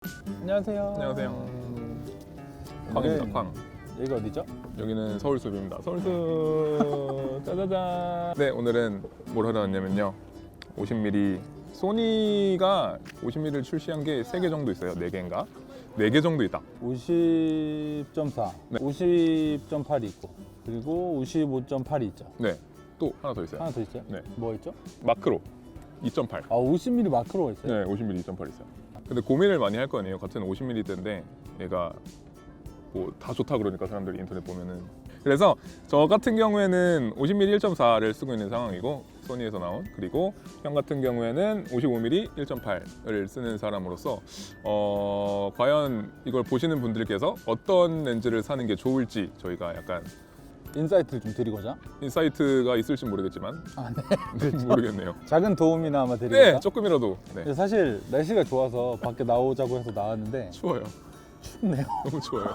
안녕하세요. 안녕하세요. 광입니다. 광. 여기가 어디죠? 여기는 서울숲입니다. 서울숲. 짜자잔. 네, 오늘은 뭘 하러 왔냐면요. 50mm 소니가 50mm를 출시한 게 3개 정도 있어요. 4개인가? 4개 정도 있다. 50.4, 네. 50.8이 있고 그리고 55.8이 있죠. 네. 또 하나 더 있어요. 하나 더 있어요? 네. 뭐 있죠? 마크로 2.8. 아, 50mm 마크로가 있어요? 네, 50mm 2.8 있어요. 근데 고민을 많이 할 거 아니에요. 같은 50mm대인데 얘가 뭐 다 좋다 그러니까 사람들이 인터넷 보면은. 그래서 저 같은 경우에는 50mm 1.4를 쓰고 있는 상황이고 소니에서 나온, 그리고 형 같은 경우에는 55mm 1.8을 쓰는 사람으로서 과연 이걸 보시는 분들께서 어떤 렌즈를 사는 게 좋을지 저희가 약간 인사이트를 좀 드리고자. 인사이트가 있을지 모르겠지만 아, 네. 모르겠네요. 작은 도움이나마 드리고자. 네, 조금이라도. 네. 근데 사실 날씨가 좋아서 밖에 나오자고 해서 나왔는데 추워요. 춥네요. 너무 추워요.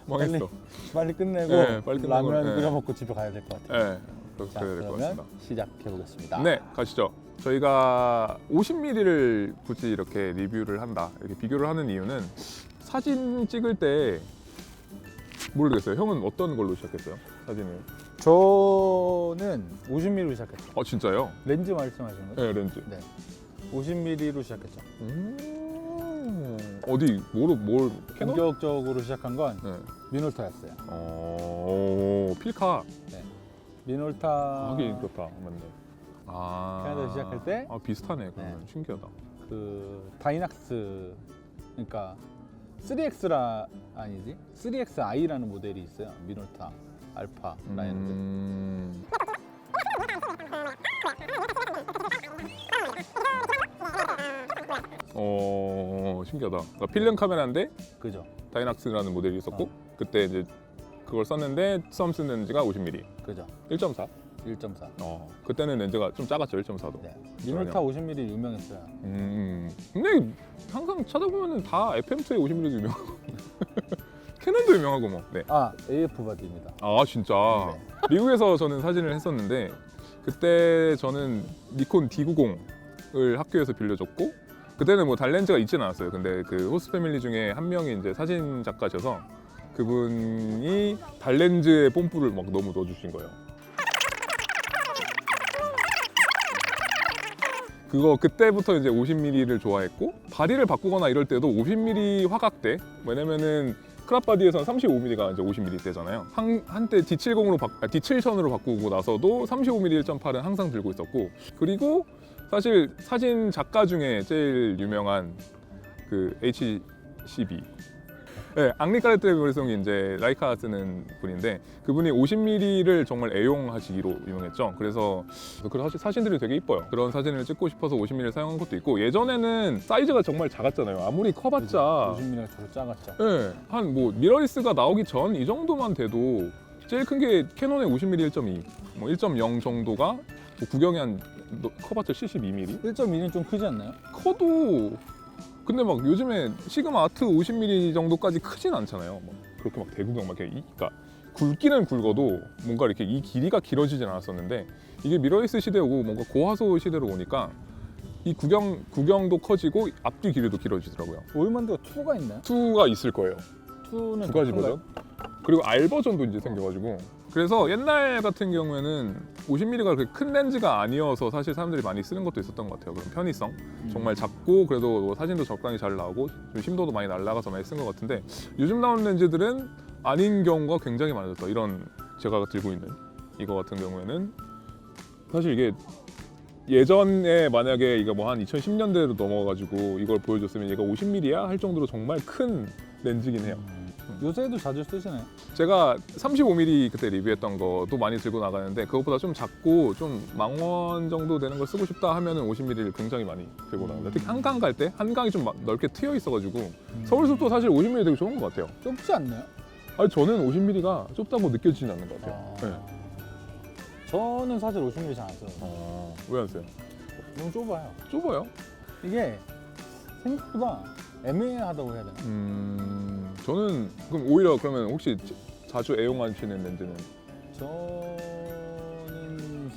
망했어. 빨리 끝내고 네, 빨리 끝내고, 라면 네. 끓여 먹고 집에 가야 될 것 같아요. 네, 자, 그래야 될 것 그러면 같습니다. 시작해 보겠습니다. 네, 가시죠. 저희가 50mm를 굳이 이렇게 리뷰를 한다, 이렇게 비교를 하는 이유는 사진 찍을 때 모르겠어요. 형은 어떤 걸로 시작했어요? 사진을? 저는 50mm로 시작했죠. 아, 진짜요? 렌즈 말씀하시는 거죠? 네, 렌즈. 네. 50mm로 시작했죠. 어디 뭘 캐논? 본격적으로 시작한 건 네. 미놀타였어요. 필카. 네. 미놀타 하긴 그렇다, 맞네. 아, 캐나다에서 시작할 때? 아, 비슷하네. 그러면 네. 신기하다. 그 다이낙스, 그러니까 3X라 아니지? 3XI라는 모델이 있어요. 미놀타 알파 라인들. 신기하다. 그러니까 필름 카메라인데 그죠? 다이낙스라는 모델이 있었고 그때 이제 그걸 썼는데 처음 쓴 렌즈가 50mm 그죠? 1.4. 1.4. 그때는 렌즈가 좀 작았죠. 1.4도. 네. 미놀타 50mm 유명했어요. 근데 항상 찾아보면은 다 FM2에 50mm도 유명하고 캐논도 유명하고 뭐. 네. 아, AF 바디입니다. 아, 진짜. 네. 미국에서 저는 사진을 했었는데 그때 저는 니콘 D90을 학교에서 빌려줬고 그때는 뭐 달렌즈가 있지는 않았어요. 근데 그 호스 패밀리 중에 한 명이 이제 사진 작가셔서 그분이 달렌즈에 뽐뿌를 막 너무 넣어주신 거예요. 그때부터 이제 50mm를 좋아했고 바디를 바꾸거나 이럴 때도 50mm 화각대, 왜냐면은 크랍바디에서는 35mm가 이제 50mm대잖아요. 한때 D70으로 D7선으로 바꾸고 나서도 35mm 1.8은 항상 들고 있었고, 그리고 사실 사진 작가 중에 제일 유명한 그 HCB, 네, 앙리 까르띠에브르송이 이제 라이카 쓰는 분인데 그분이 50mm를 정말 애용하시기로 유명했죠. 그래서 그 사진들이 되게 이뻐요. 그런 사진을 찍고 싶어서 50mm를 사용한 것도 있고, 예전에는 사이즈가 정말 작았잖아요. 아무리 커봤자 50mm가 저로 작았죠. 네, 한 뭐 미러리스가 나오기 전 이 정도만 돼도 제일 큰 게 캐논의 50mm 1.2, 뭐 1.0 정도가 뭐 구경이 한 커봤자 72mm? 1.2는 좀 크지 않나요? 커도 근데 막 요즘에 시그마 아트 50mm 정도까지 크진 않잖아요. 막 그렇게 막 대구경 막 이렇게 그러니까 굵기는 굵어도 뭔가 이렇게 이 길이가 길어지진 않았었는데 이게 미러리스 시대에 오고 뭔가 고화소 시대로 오니까 이 구경도 커지고 앞뒤 길이도 길어지더라고요. 오일만드가 2가 있나요? 2가 있을 거예요. 2는 두 가지 버전. 그리고 R 버전도 이제 생겨가지고, 그래서 옛날 같은 경우에는 50mm가 그렇게 큰 렌즈가 아니어서 사실 사람들이 많이 쓰는 것도 있었던 것 같아요. 그런 편의성, 정말 작고 그래도 뭐 사진도 적당히 잘 나오고 좀 심도도 많이 날라가서 많이 쓴 것 같은데, 요즘 나오는 렌즈들은 아닌 경우가 굉장히 많아졌다. 이런 제가 들고 있는 이거 같은 경우에는 사실 이게 예전에 만약에 이거 뭐 한 2010년대로 넘어가지고 이걸 보여줬으면 얘가 50mm야 할 정도로 정말 큰 렌즈긴 해요. 요새도 자주 쓰시나요? 제가 35mm 그때 리뷰했던 것도 많이 들고 나가는데 그것보다 좀 작고 좀 망원 정도 되는 걸 쓰고 싶다 하면은 50mm를 굉장히 많이 들고 나갑니다. 특히 한강 갈 때 한강이 좀 넓게 트여 있어가지고 서울숲도 사실 50mm 되게 좋은 것 같아요. 좁지 않나요? 아니, 저는 50mm가 좁다고 느껴지진 않는 것 같아요. 네. 저는 사실 50mm 잘 안 써요. 왜 안 써요? 너무 좁아요. 좁아요? 이게 생각보다 애매하다고 해야 되나? 저는 그럼 오히려 그러면 혹시 자주 애용하시는 렌즈는? 저는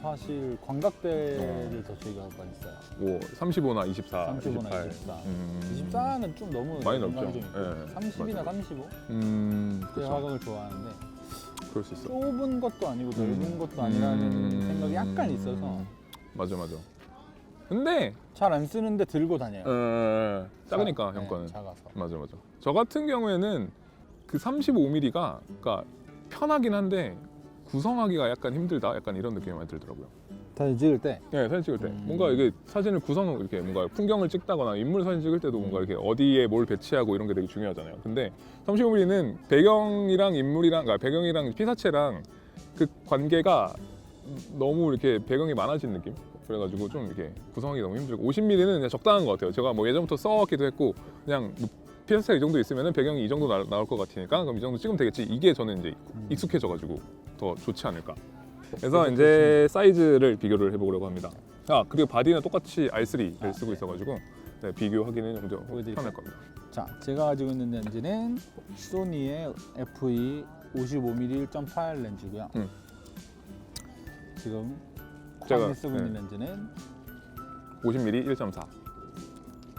사실 광각대를 더 즐겨할 뻔 했어요. 뭐 35나 24, 35나 28. 24. 24는 좀 너무 많이 넓죠. 공간이 좀 있고, 예, 30이나 맞아요. 35? 그 그렇죠. 화각을 좋아하는데 그럴 수 있어. 좁은 것도 아니고 넓은 것도 아니라는 생각이 약간 있어서 맞아. 근데 잘 안 쓰는데 들고 다녀요. 작으니까 네, 형 거는. 작아서. 맞아. 저 같은 경우에는 그 35mm가 그러니까 편하긴 한데 구성하기가 약간 힘들다. 약간 이런 느낌이 많이 들더라고요. 사진 찍을 때 네, 사진 찍을 때 뭔가 이게 사진을 구성 이렇게 뭔가 풍경을 찍다거나 인물 사진 찍을 때도 뭔가 이렇게 어디에 뭘 배치하고 이런 게 되게 중요하잖아요. 근데 35mm는 배경이랑 인물이랑 그러니까 배경이랑 피사체랑 그 관계가 너무 이렇게 배경이 많아진 느낌. 그래가지고 좀 이렇게 구성하기 너무 힘들고 50mm는 그냥 적당한 것 같아요. 제가 뭐 예전부터 써왔기도 했고 그냥 뭐 피사체가 이 정도 있으면 배경이 이 정도 나올 것 같으니까 그럼 이 정도 찍으면 되겠지. 이게 저는 이제 익숙해져가지고 더 좋지 않을까. 그래서 이제 사이즈를 비교를 해보려고 합니다. 그리고 바디는 똑같이 R3를 쓰고 있어가지고 네, 비교하기는 좀 편할 겁니다. 자, 제가 가지고 있는 렌즈는 소니의 FE 55mm 1.8 렌즈고요. 지금 제가, 제가 쓰고 있는 렌즈는 50mm 1.4.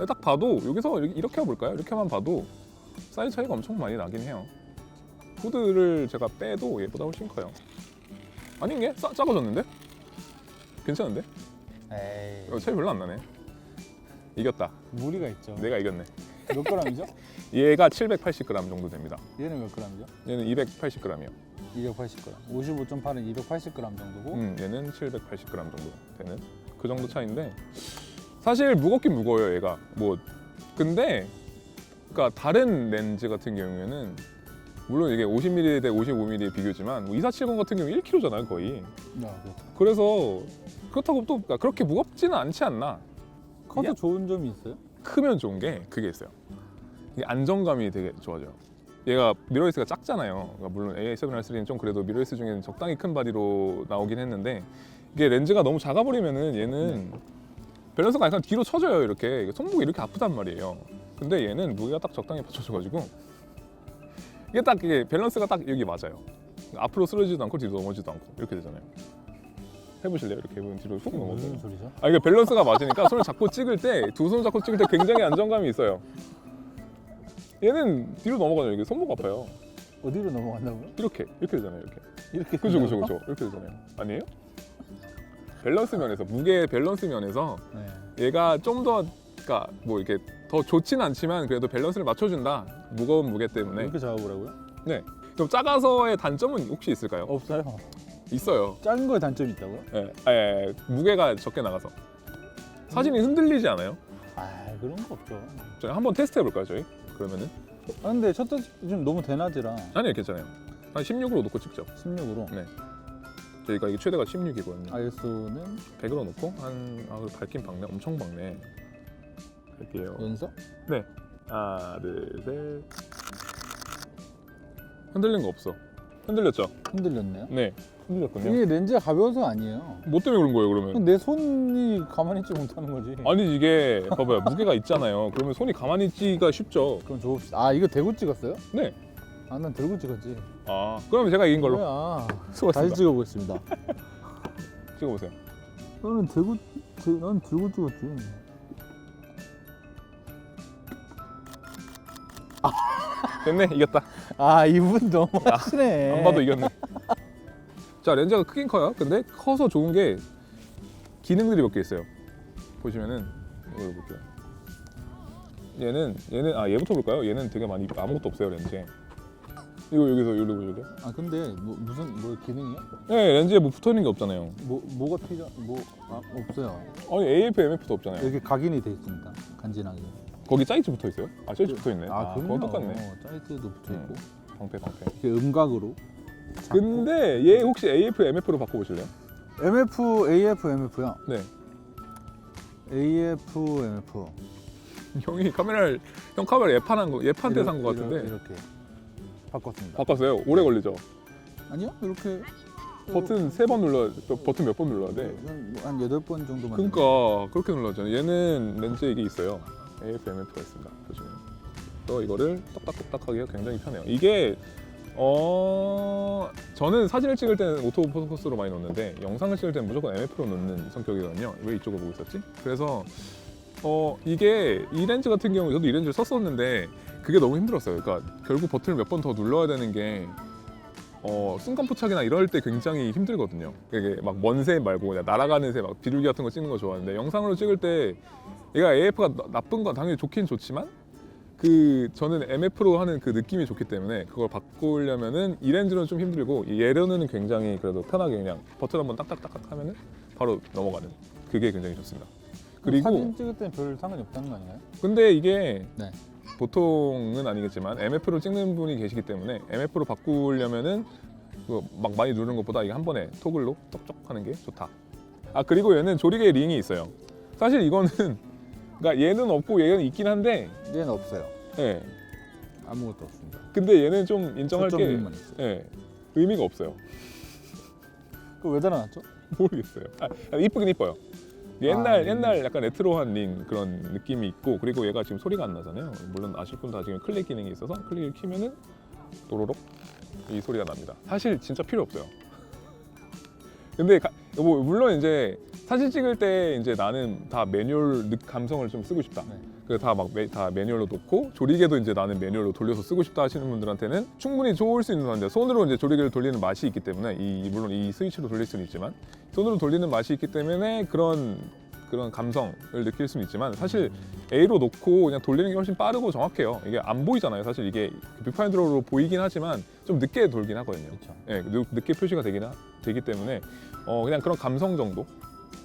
딱 봐도 여기서 이렇게 볼까요? 이렇게만 봐도 사이즈 차이가 엄청 많이 나긴 해요. 후드를 제가 빼도 얘보다 훨씬 커요. 아닌 게 작아졌는데? 괜찮은데? 에이, 차이 별로 안 나네. 이겼다. 무리가 있죠. 내가 이겼네. 몇 g이죠? 얘가 780g 정도 됩니다. 얘는 몇 g이죠? 얘는 280g이요. 280g. 55.8은 280g 정도고. 얘는 780g 정도 되는 그 정도 차이인데 사실 무겁긴 무거워요 얘가. 뭐 근데 그러니까 다른 렌즈 같은 경우에는 물론 이게 50mm 대 55mm 비교지만 뭐 2470 같은 경우 1kg잖아요 거의. 그렇죠. 그래서 그렇다고 또 그러니까 그렇게 무겁지는 않지 않나. 커도 좋은 점이 있어요? 크면 좋은 게 그게 있어요. 이게 안정감이 되게 좋아져요. 얘가 미러리스가 작잖아요. 그러니까 물론 A7R3는 좀 그래도 미러리스 중에는 적당히 큰 바디로 나오긴 했는데 이게 렌즈가 너무 작아 버리면은 얘는 밸런스가 약간 뒤로 쳐져요. 이렇게 손목이 이렇게 아프단 말이에요. 근데 얘는 무게가 딱 적당히 받쳐져가지고 이게 딱 이게 밸런스가 딱 여기 맞아요. 앞으로 쓰러지지도 않고 뒤로 넘어지도 않고 이렇게 되잖아요. 해보실래요? 이렇게 해보면 뒤로 훅 넘어져요. 무슨 소리죠? 이게 밸런스가 맞으니까 손을 잡고 찍을 때 두 손 잡고 찍을 때 굉장히 안정감이 있어요. 얘는 뒤로 넘어가요. 이게 손목 아파요. 어디로 넘어간다고요? 이렇게 되잖아요. 이렇게. 이렇게 그죠. 된다고요? 이렇게 되잖아요. 아니에요? 밸런스 면에서 무게 밸런스 면에서 네. 얘가 좀 더 그러니까 뭐 이렇게 더 좋지는 않지만 그래도 밸런스를 맞춰준다. 무거운 무게 때문에. 이렇게 잡아보라고요? 네. 그럼 작아서의 단점은 혹시 있을까요? 없어요. 있어요. 작은 거에 단점이 있다고요? 예, 무게가 적게 나가서 사진이 흔들리지 않아요? 그런 거 없죠. 저희 한번 테스트 해볼까요, 저희? 그러면은 근데 셔터 좀 너무 대낮이라 아니요, 괜찮아요. 한 16으로 놓고 찍죠. 16으로. 네. 저희가 이게 최대가 16이거든요. ISO는 100으로 놓고 그리고 밝긴 밝네. 엄청 밝네. 할게요. 연서? 네. 하나, 둘, 셋. 흔들린 거 없어. 흔들렸죠? 흔들렸네요. 네. 흔들렸군요. 이게 렌즈가 가벼워서 아니에요. 뭐 때문에 그런 거예요, 그러면? 내 손이 가만히 있지 못하는 거지. 아니 이게 봐봐요. 무게가 있잖아요. 그러면 손이 가만히 있기가 쉽죠. 그럼 줘봅시다. 이거 대고 찍었어요? 네. 난 들고 찍었지. 그러면 제가 이긴 걸로. 뭐야. 수고하셨습니다. 다시 찍어보겠습니다. 찍어보세요. 난 들고 찍었지. 됐네, 이겼다. 이분 너무 하시네. 안 봐도 이겼네. 자, 렌즈가 크긴 커요. 근데 커서 좋은 게 기능들이 몇 개 있어요. 보시면은 이거 볼게요. 얘는 얘부터 볼까요? 얘는 되게 많이 아무것도 없어요, 렌즈에. 이거 여기서 이러고 보실래요? 근데 무슨 기능이요? 네, 렌즈에 뭐 붙어 있는 게 없잖아요. 뭐가 없어요. 아니 AF, MF도 없잖아요. 여기 각인이 돼 있습니다. 간지나게. 거기 사이즈 붙어 있어요? 사이즈 붙어 있네. 그건 똑같네. 사이트도 붙어 있고. 방패. 이렇게 음각으로. 근데 얘 혹시 AF, MF로 바꿔보실래요? AF, MF요. 네. AF, MF. 형 카메라 예판 때 산 거 같은데. 이렇게 바꿨습니다. 바꿨어요. 오래 걸리죠. 아니요, 이렇게 버튼 3번 눌러, 버튼 몇 번 눌러야 돼? 한 8번 정도만. 그러니까 그렇게 눌렀잖아요. 얘는 렌즈에 이게 있어요. AF, MF가 있습니다. 보시면. 또 이거를 똑딱똑딱 하기가 굉장히 편해요. 이게 저는 사진을 찍을 때는 오토포커스로 많이 넣는데 영상을 찍을 때는 무조건 MF로 넣는 성격이거든요. 왜 이쪽을 보고 있었지? 그래서 이게 이 렌즈 같은 경우 저도 이 렌즈를 썼었는데 그게 너무 힘들었어요. 그러니까 결국 버튼을 몇 번 더 눌러야 되는 게 순간 포착이나 이럴 때 굉장히 힘들거든요. 이게 막 먼 새 말고 그냥 날아가는 새 막 비둘기 같은 거 찍는 거 좋아하는데 영상으로 찍을 때 얘가 AF가 나쁜 건 당연히 좋긴 좋지만 저는 MF로 하는 그 느낌이 좋기 때문에 그걸 바꾸려면은 이 렌즈는 좀 힘들고 이 얘로는 굉장히 그래도 편하게 그냥 버튼 한번 딱딱딱딱 하면은 바로 넘어가는 그게 굉장히 좋습니다. 그리고 사진 찍을 때는 별 상관이 없다는 거 아닌가요? 근데 이게 네. 보통은 아니겠지만 MF로 찍는 분이 계시기 때문에 MF로 바꾸려면은 막 많이 누르는 것보다 이게 한 번에 토글로 쩍쩍 하는 게 좋다. 그리고 얘는 조리개 링이 있어요. 사실 이거는 그러니까 얘는 없고 얘는 있긴 한데 얘는 없어요. 예. 아무것도 없습니다. 근데 얘는 좀 인정할 게 초점만 있어요. 예, 의미가 없어요. 그거 왜 달아놨죠? 모르겠어요. 이쁘긴 이뻐요. 옛날 약간 레트로한 링 그런 느낌이 있고 그리고 얘가 지금 소리가 안 나잖아요. 물론 아실 분 다 지금 클릭 기능이 있어서 클릭을 키면은 또로록 이 소리가 납니다. 사실 진짜 필요 없어요. 근데 뭐 물론 이제 사진 찍을 때 이제 나는 다 매뉴얼 감성을 좀 쓰고 싶다. 네. 그래서 다 매뉴얼로 놓고 조리개도 이제 나는 매뉴얼로 돌려서 쓰고 싶다 하시는 분들한테는 충분히 좋을 수 있는 건데 손으로 이제 조리개를 돌리는 맛이 있기 때문에 물론 이 스위치로 돌릴 수는 있지만 손으로 돌리는 맛이 있기 때문에 그런 감성을 느낄 수는 있지만 사실 A로 놓고 그냥 돌리는 게 훨씬 빠르고 정확해요. 이게 안 보이잖아요. 사실 이게 뷰파인더로 보이긴 하지만 좀 늦게 돌긴 하거든요. 그렇죠. 예, 늦게 표시가 되기 때문에 그냥 그런 감성 정도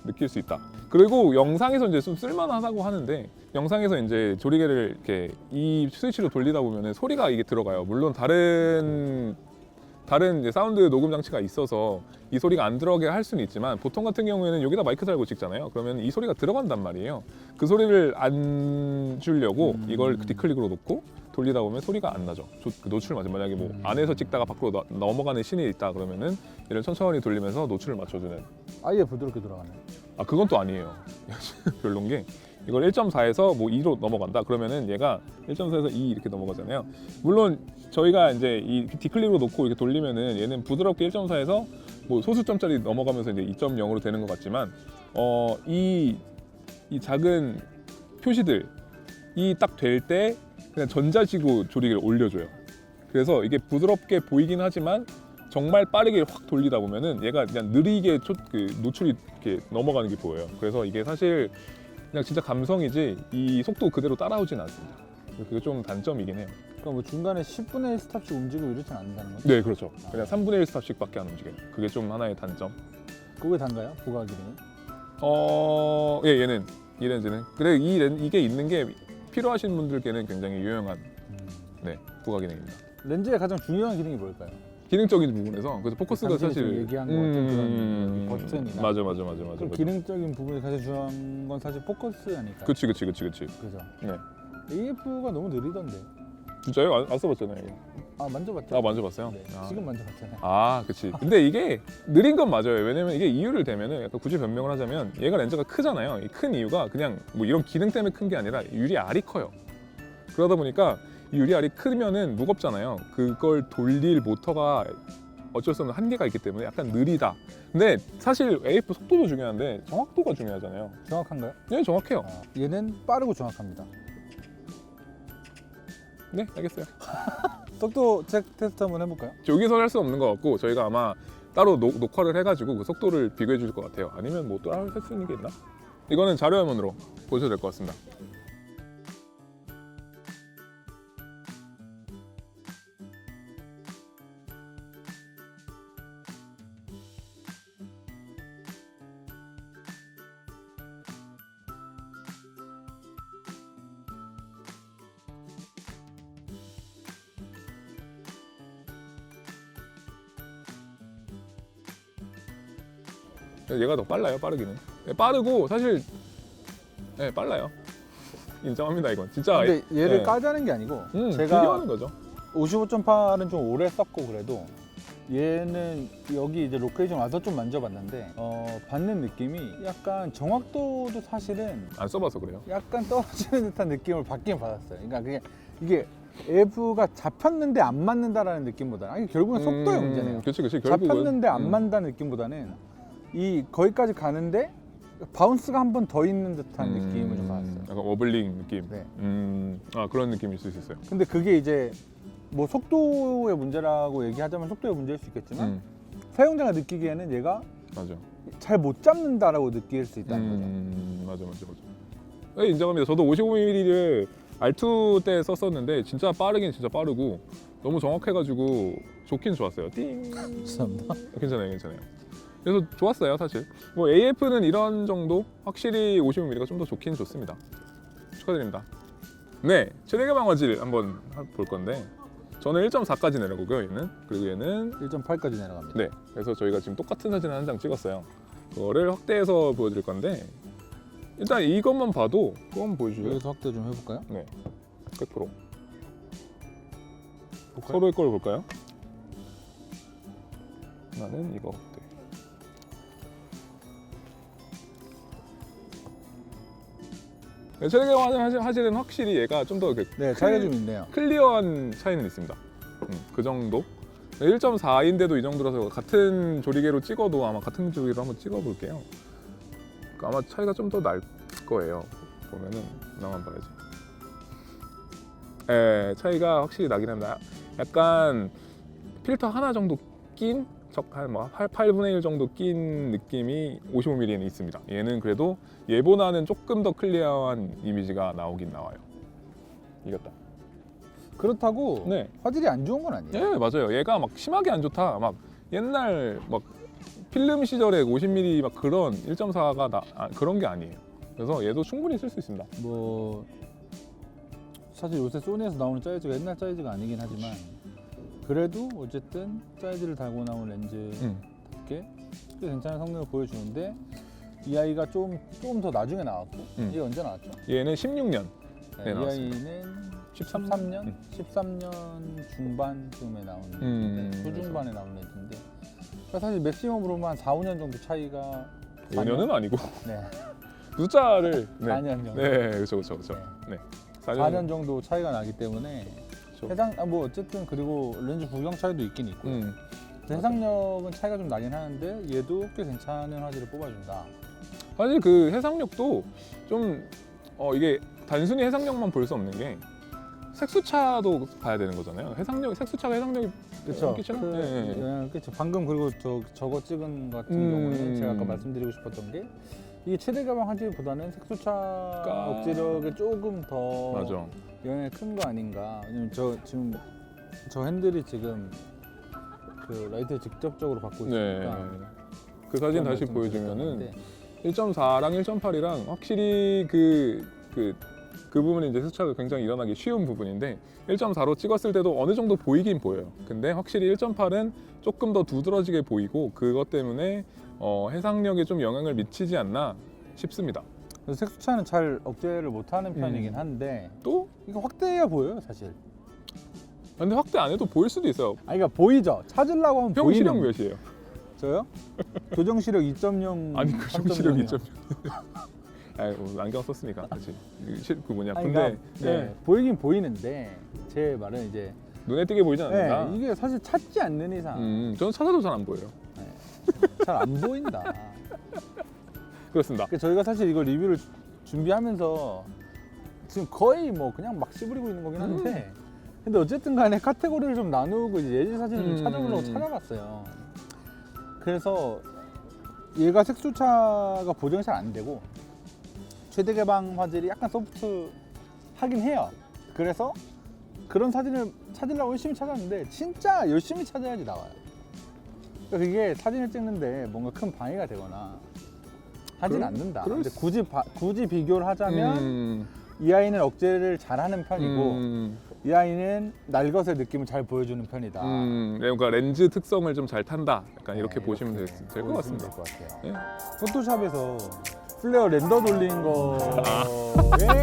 느낄 수 있다. 그리고 영상에서 이제 좀 쓸만하다고 하는데 영상에서 이제 조리개를 이렇게 이 스위치로 돌리다 보면은 소리가 이게 들어가요. 물론 다른 이제 사운드 녹음 장치가 있어서 이 소리가 안 들어가게 할 수는 있지만 보통 같은 경우에는 여기다 마이크 달고 찍잖아요. 그러면 이 소리가 들어간단 말이에요. 그 소리를 안 주려고 이걸 디클릭으로 놓고 돌리다 보면 소리가 안 나죠. 노출 맞아. 만약에 뭐 안에서 찍다가 밖으로 넘어가는 씬이 있다 그러면은 얘를 천천히 돌리면서 노출을 맞춰주는. 아예 부드럽게 돌아가네요. 그건 또 아니에요. 별론 게 이걸 1.4에서 뭐 2로 넘어간다 그러면은 얘가 1.4에서 2 이렇게 넘어가잖아요. 물론 저희가 이제 이 디클릭으로 놓고 이렇게 돌리면은 얘는 부드럽게 1.4에서 뭐 소수점짜리 넘어가면서 이제 2.0으로 되는 것 같지만 이 작은 표시들 이 딱 될 때 그냥 전자지구 조리개를 올려줘요. 그래서 이게 부드럽게 보이긴 하지만 정말 빠르게 확 돌리다 보면은 얘가 그냥 느리게 노출이 이렇게 넘어가는 게 보여요. 그래서 이게 사실 그냥 진짜 감성이지 이 속도 그대로 따라오진 않습니다. 그게 좀 단점이긴 해요. 그럼 뭐 중간에 10분의 1 스탑씩 움직이고 이러진 않는다는 거죠? 네, 그렇죠. 그냥 3분의 1 스탑씩밖에 안 움직여요. 그게 좀 하나의 단점. 그게 단가요? 부가 기능이? 예, 얘는 이 렌즈는 그래 이게 있는 게 필요하신 분들께는 굉장히 유용한 부가 기능입니다. 렌즈의 가장 중요한 기능이 뭘까요? 기능적인 부분에서 그래서 포커스가 당신이 사실 지금 얘기한 거 같은 그런 버튼이나 맞아. 그럼 기능적인 부분이 가장 중요한 건 사실 포커스 아닐까요? 그치. 그죠? 네. AF가 너무 느리던데. 진짜요? 안 써봤잖아요. 이거. 만져봤죠? 만져봤어요? 네, 지금 만져봤잖아요. 그치. 근데 이게 느린 건 맞아요. 왜냐면 이게 이유를 대면은 약간 굳이 변명을 하자면 얘가 렌즈가 크잖아요. 이 큰 이유가 그냥 뭐 이런 기능 때문에 큰 게 아니라 유리 알이 커요. 그러다 보니까 이 유리 알이 크면은 무겁잖아요. 그걸 돌릴 모터가 어쩔 수 없는 한계가 있기 때문에 약간 느리다. 근데 사실 AF 속도도 중요한데 정확도가 중요하잖아요. 정확한가요? 얘는 정확해요. 얘는 빠르고 정확합니다. 네, 알겠어요. 속도 체크 테스트 한번 해볼까요? 여기서 할 수 없는 것 같고 저희가 아마 따로 녹화를 해가지고 그 속도를 비교해 주실 것 같아요. 아니면 뭐 또 할 수 있는 게 있나? 이거는 자료 화면으로 보셔도 될 것 같습니다. 얘가 더 빨라요, 빠르기는. 빠르고 사실 빨라요. 인정합니다, 이건. 진짜. 근데 얘를 네. 까자는 게 아니고 제가 제가 하는 거죠. 55.8은 좀 오래 썼고 그래도 얘는 여기 이제 로케이션 와서 좀 만져봤는데 받는 느낌이 약간 정확도도 사실은 안 써봐서 그래요. 약간 떨어지는 듯한 느낌을 받긴 받았어요. 그러니까 이게 AF가 잡혔는데 안 맞는다라는 느낌보다는 아니 결국은 속도의 문제네요. 그치 결국은 잡혔는데 안 맞는다는 느낌보다는 이 거기까지 가는데 바운스가 한 번 더 있는 듯한 느낌을 좀 받았어요. 약간 워블링 느낌. 네. 아 그런 느낌일 수 있어요. 근데 그게 이제 뭐 속도의 문제라고 얘기하자면 속도의 문제일 수 있겠지만 사용자가 느끼기에는 얘가 맞아. 잘 못 잡는다라고 느낄 수 있다는 거죠. 맞아. 네, 인정합니다. 저도 55mm를 R2 때 썼었는데 진짜 빠르긴 진짜 빠르고 너무 정확해가지고 좋긴 좋았어요. 띵. 죄송합니다. 괜찮아요. 그래서 좋았어요, 사실. 뭐 AF는 이런 정도, 확실히 55mm가 좀 더 좋긴 좋습니다. 축하드립니다. 네, 최대 개방 화질 한번 볼 건데 저는 1.4까지 내려가고요, 얘는. 그리고 얘는 1.8까지 내려갑니다. 네, 그래서 저희가 지금 똑같은 사진을 한 장 찍었어요. 그거를 확대해서 보여드릴 건데 일단 이것만 봐도 그거 한번 보여주세요. 여기서 확대 좀 해볼까요? 네, 100%. 서로의 걸 볼까요? 나는 이거 확대. 네, 최대 개방 화질은 확실히 얘가 좀 더 네, 차이가 좀 있네요. 클리어한 차이는 있습니다. 그 정도. 1.4인데도 이 정도라서 같은 조리개로 찍어도 아마 같은 조리개로 한번 찍어볼게요. 아마 차이가 좀 더 날 거예요. 보면은 나만 봐야지. 예, 차이가 확실히 나긴 합니다. 약간 필터 하나 정도 낀, 한 8분의 1 정도 낀 느낌이 55mm에는 있습니다. 얘는 그래도 얘보다는 조금 더 클리어한 이미지가 나오긴 나와요. 이겼다. 그렇다고 네. 화질이 안 좋은 건 아니에요. 네, 맞아요. 얘가 막 심하게 안 좋다. 막 옛날 막 필름 시절에 50mm 막 그런 1.4가 그런 게 아니에요. 그래서 얘도 충분히 쓸 수 있습니다. 뭐 사실 요새 소니에서 나오는 사이즈가 옛날 사이즈가 아니긴 하지만 그래도 어쨌든 사이즈를 달고 나온 렌즈답게 꽤 괜찮은 성능을 보여주는데 이 아이가 조금 더 나중에 나왔고 이게 언제 나왔죠? 얘는 16년. 네, 네, 이 나왔습니다. 아이는 13년? 13년 중반쯤에 나온 렌즈인데 초중반에 나온 렌즈인데 그러니까 사실 맥시멈으로만 한 4, 5년 정도 차이가 5년은 아니고 네. 숫자를 4년 정도 네, 그렇죠. 네. 4년 정도 차이가 나기 때문에 그렇죠. 해상 뭐 어쨌든 그리고 렌즈 구경 차이도 있긴 있고 해상력은 차이가 좀 나긴 하는데 얘도 꽤 괜찮은 화질을 뽑아준다. 사실 그 해상력도 좀 이게 단순히 해상력만 볼 수 없는 게 색수차도 봐야 되는 거잖아요. 색수차가 해상력이 그렇죠. 끼치나? 그, 네. 네, 그렇죠. 방금 그리고 저거 찍은 것 같은 경우는 제가 아까 말씀드리고 싶었던 게 이게 최대 가방 화질보다는 색수차 억제력에 조금 더 맞아. 영향이 큰 거 아닌가. 왜냐면 지금 저 핸들이 지금 그 라이트를 직접적으로 받고 있으니까. 그 사진 다시 보여주면은 1.4랑 1.8이랑 확실히 그 부분이 이제 흡착이 굉장히 일어나기 쉬운 부분인데 1.4로 찍었을 때도 어느 정도 보이긴 보여요. 근데 확실히 1.8은 조금 더 두드러지게 보이고 그것 때문에 해상력에 좀 영향을 미치지 않나 싶습니다. 그래서 색수차는 잘 억제를 못하는 편이긴 한데 또? 이거 확대해야 보여요 사실. 근데 확대 안 해도 보일 수도 있어요. 아니 그러니까 보이죠. 찾으려고 하면 형 보이는. 시력 몇이에요? 저요? 교정 시력 2.0. 아니 교정 시력 2.0. 안경 썼으니까 그렇지. 그 뭐냐. 아니, 근데 그러니까, 네, 보이긴 보이는데 제 말은 이제 눈에 띄게 보이지 않는다. 네, 이게 사실 찾지 않는 이상 저는 찾아도 잘 안 보여요. 잘 안 보인다. 그렇습니다. 그러니까 저희가 사실 이거 리뷰를 준비하면서 지금 거의 뭐 그냥 막 씨부리고 있는 거긴 한데 근데 어쨌든 간에 카테고리를 좀 나누고 이제 예지 사진을 좀 찾아보려고 찾아봤어요. 그래서 얘가 색수차가 보정이 잘 안 되고 최대 개방 화질이 약간 소프트 하긴 해요. 그래서 그런 사진을 찾으려고 열심히 찾았는데 진짜 열심히 찾아야지 나와요. 그러니까 그게 사진을 찍는데 뭔가 큰 방해가 되거나 하진 않는다. 근데 굳이 비교를 하자면 이 아이는 억제를 잘하는 편이고 이 아이는 날것의 느낌을 잘 보여주는 편이다. 그러니까 렌즈 특성을 좀 잘 탄다. 약간 이렇게 네, 보시면 될 것 같습니다. 것 같아요. 네. 포토샵에서 플레어 렌더 돌린 거에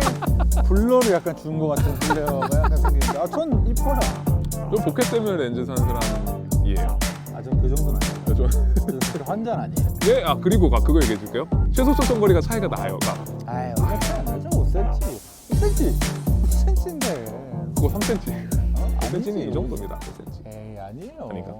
블러를 약간 준 것 같은 플레어가 약간 생기는데 전 이뻐요. 저 포켓 때문에 렌즈 산 사람이에요. 전 그 정도는 아니에요. 저 환전 아니에요. 네, 그리고 그거 얘기해 줄게요. 최소 초점 거리가 차이가 나요. 아유, 어차피 안 나죠. 5cm. 5cm인데. 그거 3cm. 어? 3cm는 이 아니지. 정도입니다. 3cm. 에이 아니에요. 아닌가?